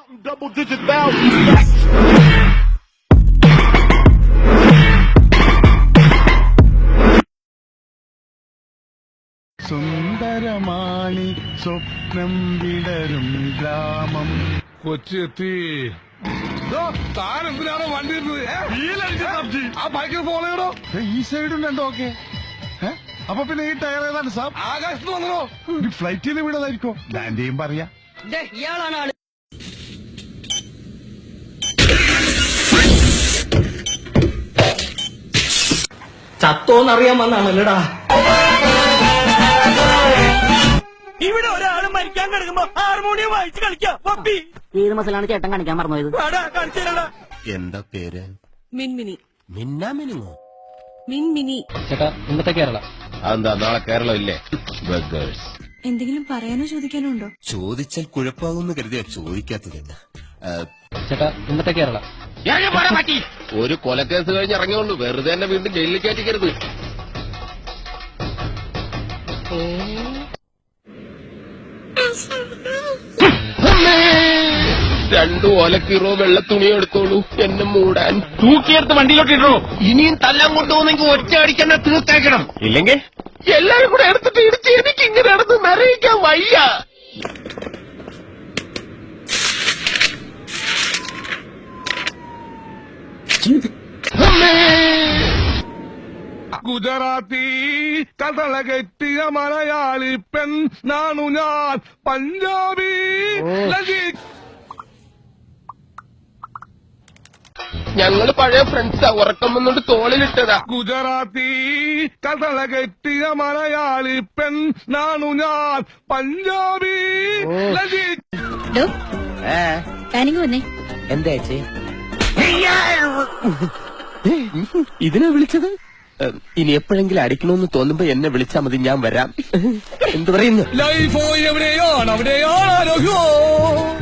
Double-digit thousands. സുന്ദരമാണി സ്വപ്നം വിടരും ഗ്രാമം കൊച്ചെത്തി താൻ എന്തിനാണോ വണ്ടി ആ ബൈക്കിൽ ഫോളോടോ ഈ സൈഡും രണ്ടോ ഓക്കെ അപ്പൊ പിന്നെ ഈ ടയർ ഏതാണ് സാർ ആകാശത്ത് വന്നോ ഫ്ലൈറ്റിൽ വീണതായിരിക്കോ ലാൻഡ് ചെയ്യും പറയാ ഇയാളാണ് ആള്. ചത്തോന്നറിയാൻ വന്നാണല്ലടാ. ഇവിടെ ഒരാള് മരിക്കാൻ കിടക്കുമ്പോ ഹാർമോണിയം വായിച്ച് കളിക്കാം. ഏത് മസിലാണ് ചേട്ടൻ കാണിക്കാൻ മറന്നുപോയത്? എന്താ പേര്? മിൻമിനി. മിന്നാമിനുങ്ങോ? മിൻമിനി. ചേട്ടാ ഇന്നത്തെ കേരള അതെന്താ നാളെ കേരളം ഇല്ലേ? ബർഗേഴ്സ്. എന്തെങ്കിലും പറയാനോ ചോദിക്കാനോ ഉണ്ടോ? ചോദിച്ചാൽ കുഴപ്പമാകുമെന്ന് കരുതിയാ ചോദിക്കാത്തത്. ചേട്ടാ ഇന്നത്തെ കേരള ഒരു കൊലക്കേസ് കഴിഞ്ഞ് ഇറങ്ങിയുള്ളൂ, വെറുതെ തന്നെ വീണ്ടും ജയിലിൽ കയറ്റിക്കരുത്. രണ്ടു ഓലക്കീറോ വെള്ള തുണി എടുത്തോളൂ എന്നെ മൂടാൻ. തൂക്കിയെടുത്ത് വണ്ടിയിലോട്ടിട്ടോ. ഇനിയും തല്ലാൻ കൊണ്ടുപോകുന്നെങ്കിൽ ഒറ്റ അടിക്കാൻ തീർത്തേക്കണം, ഇല്ലെങ്കിൽ എല്ലാരും കൂടെ എടുത്തിട്ട് ഇടിച്ച് എനിക്ക് ഇങ്ങനെ നടന്ന് നിറയിക്കാൻ വയ്യ. ഗുജറാത്തി കഥള കെട്ടിയ മലയാളി പെൺ നാണു ഞാൻ പഞ്ചാബി ഞങ്ങള് പഴയ ഫ്രണ്ട്സാ, ഉറക്കം വന്നോണ്ട് തോളിലിട്ടതാ. ഗുജറാത്തി കഥള കെട്ടിയ മലയാളി പെൺ നാണു ഞാൻ പഞ്ചാബി വന്നേ. എന്താ ചേച്ചി ഇതിനെ വിളിച്ചത്? ഇനി എപ്പോഴെങ്കിലും അടിക്കണമെന്ന് തോന്നുമ്പോ എന്നെ വിളിച്ചാ മതി, ഞാൻ വരാം. എന്തു പറയുന്നു? ലൈഫ് എവിടെയാണ്, അവിടെയാണ് ആരോഗ്യം.